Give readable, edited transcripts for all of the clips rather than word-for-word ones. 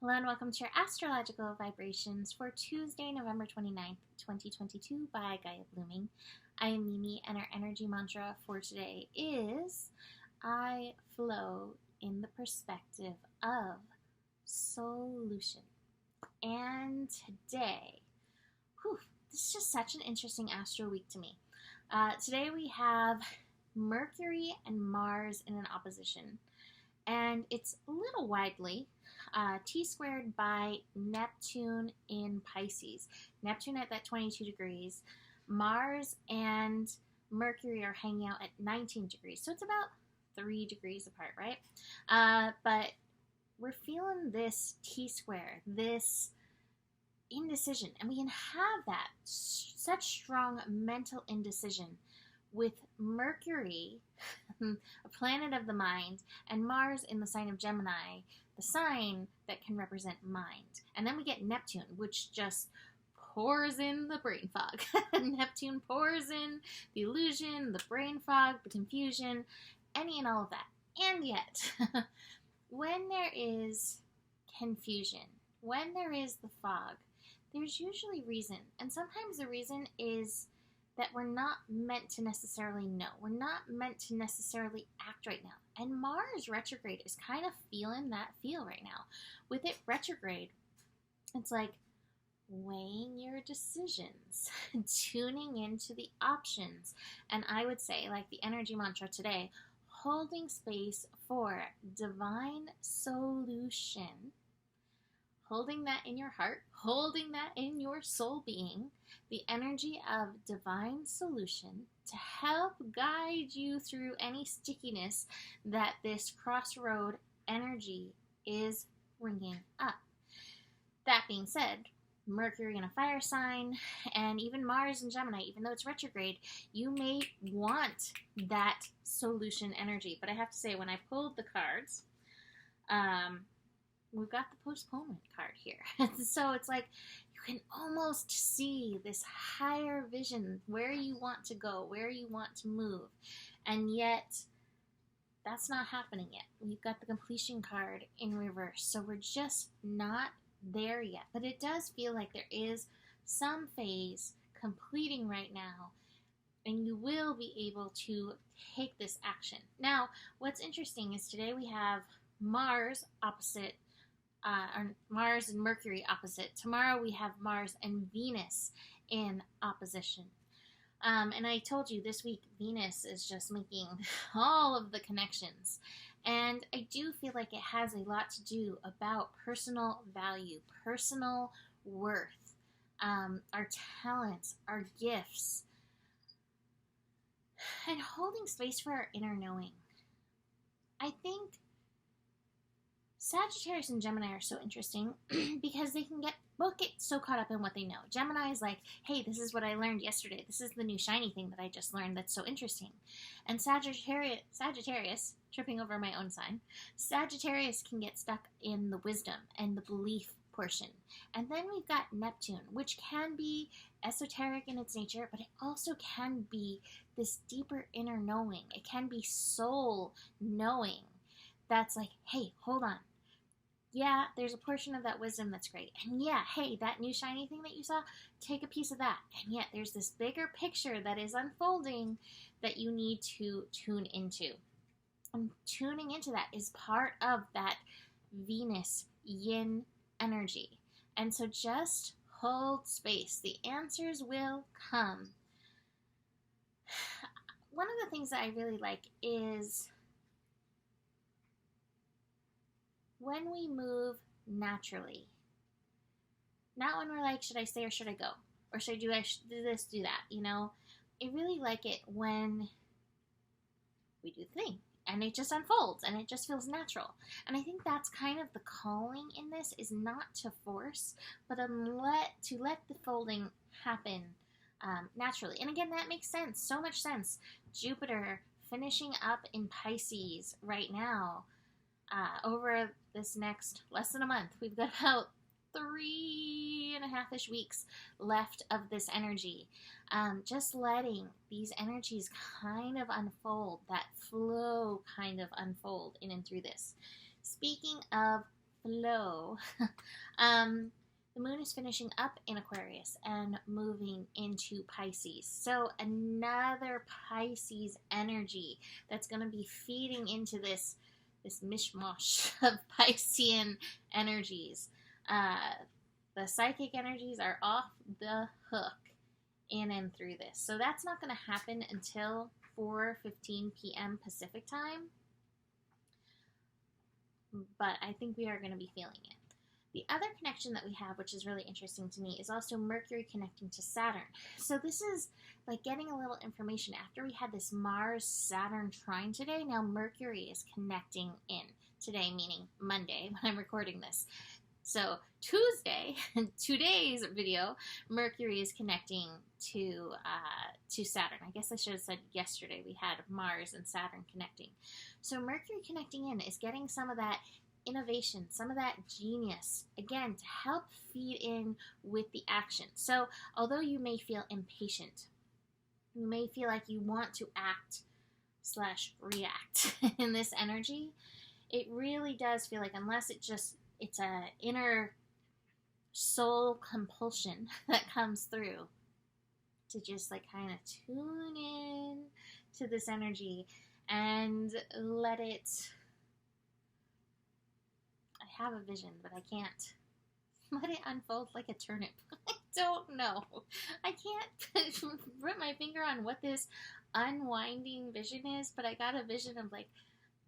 Hello and welcome to your astrological vibrations for Tuesday, November 29th, 2022 by Gaia Blooming. I am Mimi and our energy mantra for today is I flow in the perspective of solution. And today, this is just such an interesting astro week to me. Today we have Mercury and Mars in an opposition. And it's a little widely T-squared by Neptune in Pisces. Neptune at that 22 degrees. Mars and Mercury are hanging out at 19 degrees. So it's about 3 degrees apart, right? But we're feeling this T-square, this indecision. And we can have that, such strong mental indecision with Mercury, a planet of the mind, and Mars in the sign of Gemini, the sign that can represent mind. And then we get Neptune, which just pours in the brain fog. Neptune pours in the illusion, the brain fog, the confusion, any and all of that. And yet, when there is confusion, when there is the fog, there's usually reason. And sometimes the reason is that we're not meant to necessarily know. We're not meant to necessarily act right now. And Mars retrograde is kind of feeling that feel right now. With it retrograde, it's like weighing your decisions, tuning into the options. And I would say, like the energy mantra today, holding space for divine solution, holding that in your heart, holding that in your soul being, the energy of divine solution to help guide you through any stickiness that this crossroad energy is bringing up. That being said, Mercury in a fire sign, and even Mars in Gemini, even though it's retrograde, you may want that solution energy. But I have to say, when I pulled the cards, we've got the postponement card here. So it's like you can almost see this higher vision, where you want to go, where you want to move. And yet, that's not happening yet. We've got the completion card in reverse. So we're just not there yet. But it does feel like there is some phase completing right now. And you will be able to take this action. Now, what's interesting is today we have Mars opposite Mars and Mercury opposite. Tomorrow we have Mars and Venus in opposition. And I told you this week Venus is just making all of the connections. And I do feel like it has a lot to do about personal value, personal worth, our talents, our gifts, and holding space for our inner knowing. I think Sagittarius and Gemini are so interesting because they can get so caught up in what they know. Gemini is like, hey, this is what I learned yesterday. This is the new shiny thing that I just learned that's so interesting. And Sagittarius, tripping over my own sign, Sagittarius can get stuck in the wisdom and the belief portion. And then we've got Neptune, which can be esoteric in its nature, but it also can be this deeper inner knowing. It can be soul knowing that's like, hey, hold on. Yeah, there's a portion of that wisdom that's great. And yeah, hey, that new shiny thing that you saw, take a piece of that. And yet there's this bigger picture that is unfolding that you need to tune into. And tuning into that is part of that Venus yin energy. And so just hold space. The answers will come. One of the things that I really like is when we move naturally. Not when we're like, should I stay or should I go? Or should I do this, do that, you know? I really like it when we do the thing and it just unfolds and it just feels natural. And I think that's kind of the calling in this, is not to force, but to let the folding happen naturally. And again, that makes sense, so much sense. Jupiter finishing up in Pisces right now. Over this next less than a month, we've got about 3.5-ish weeks left of this energy. Just letting these energies kind of unfold, that flow kind of unfold in and through this. Speaking of flow. The moon is finishing up in Aquarius and moving into Pisces. So another Pisces energy that's going to be feeding into this mishmash of Piscean energies. The psychic energies are off the hook in and through this. So that's not going to happen until 4:15 p.m. Pacific time. But I think we are going to be feeling it. The other connection that we have, which is really interesting to me, is also Mercury connecting to Saturn. So this is like getting a little information. After we had this Mars-Saturn trine today, now Mercury is connecting in today, meaning Monday when I'm recording this. So Tuesday, today's video, Mercury is connecting to Saturn. I guess I should have said yesterday we had Mars and Saturn connecting. So Mercury connecting in is getting some of that innovation, some of that genius, again, to help feed in with the action. So although you may feel impatient, you may feel like you want to act/react in this energy, it really does feel like, unless it's a inner soul compulsion that comes through, to just like kind of tune in to this energy and let it. I have a vision, but I can't let it unfold like a turnip. I don't know. I can't put my finger on what this unwinding vision is, but I got a vision of like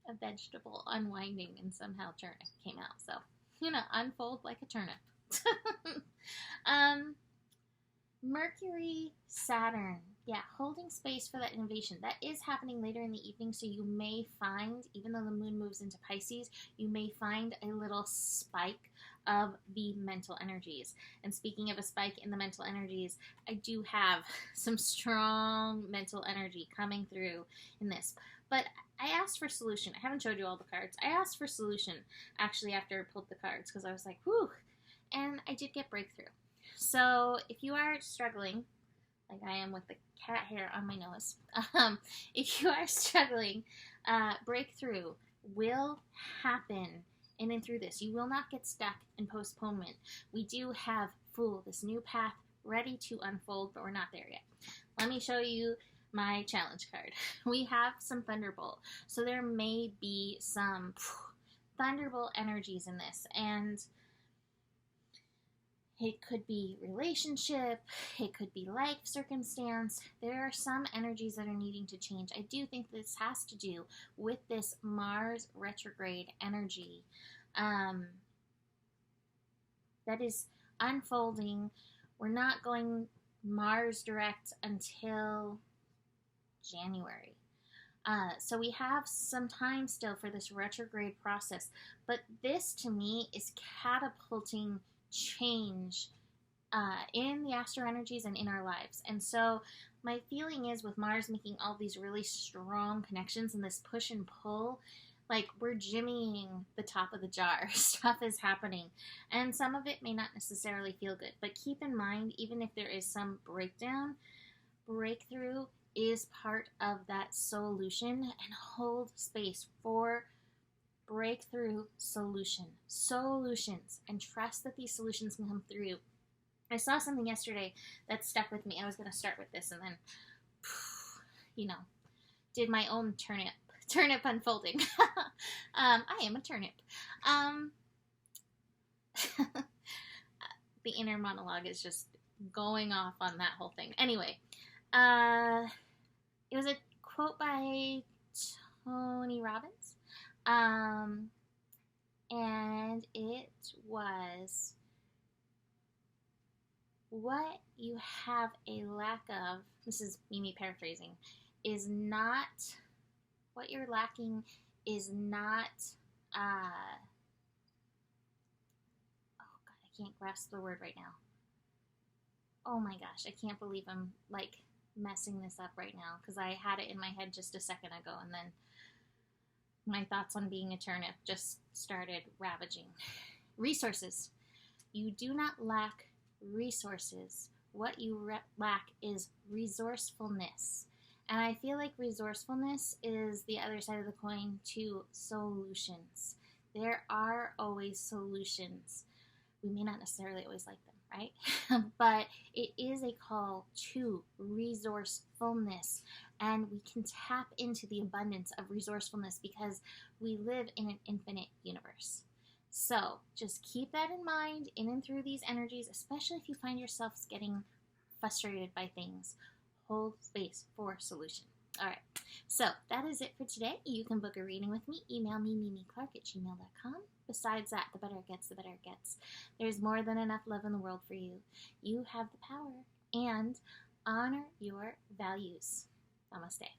a vegetable unwinding, and somehow turnip came out. So, unfold like a turnip. Mercury, Saturn, holding space for that innovation. That is happening later in the evening, so you may find, even though the moon moves into Pisces, you may find a little spike of the mental energies. And speaking of a spike in the mental energies, I do have some strong mental energy coming through in this. But I asked for solution. I haven't showed you all the cards. I asked for solution, actually, after I pulled the cards, because I was like, whew, and I did get breakthrough. So if you are struggling, like I am with the cat hair on my nose, if you are struggling, breakthrough will happen in and through this. You will not get stuck in postponement. We do have Fool, this new path ready to unfold, but we're not there yet. Let me show you my challenge card. We have some Thunderbolt, so there may be some Thunderbolt energies in this, and it could be relationship, it could be life circumstance. There are some energies that are needing to change. I do think this has to do with this Mars retrograde energy that is unfolding. We're not going Mars direct until January. So we have some time still for this retrograde process. But this, to me, is catapulting change in the astro energies and in our lives. And so my feeling is, with Mars making all these really strong connections and this push and pull, like we're jimmying the top of the jar. Stuff is happening. And some of it may not necessarily feel good. But keep in mind, even if there is some breakdown, breakthrough is part of that solution, and hold space for breakthrough solutions, and trust that these solutions can come through. I saw something yesterday that stuck with me. I was going to start with this and then, did my own turnip unfolding. I am a turnip. The inner monologue is just going off on that whole thing. Anyway, it was a quote by Tony Robbins. And it was, what you have a lack of, this is Mimi paraphrasing, is not, what you're lacking is not, oh God, I can't grasp the word right now. Oh my gosh, I can't believe I'm like messing this up right now, because I had it in my head just a second ago, and then my thoughts on being a turnip just started ravaging. Resources. You do not lack resources. What you lack is resourcefulness. And I feel like resourcefulness is the other side of the coin to solutions. There are always solutions. We may not necessarily always like them, right? But it is a call to resourcefulness, and we can tap into the abundance of resourcefulness because we live in an infinite universe. So just keep that in mind in and through these energies, especially if you find yourself getting frustrated by things. Hold space for solution. All right, so that is it for today. You can book a reading with me. Email me, mimiclark@gmail.com. Besides that, the better it gets, the better it gets. There's more than enough love in the world for you. You have the power, and honor your values. Namaste.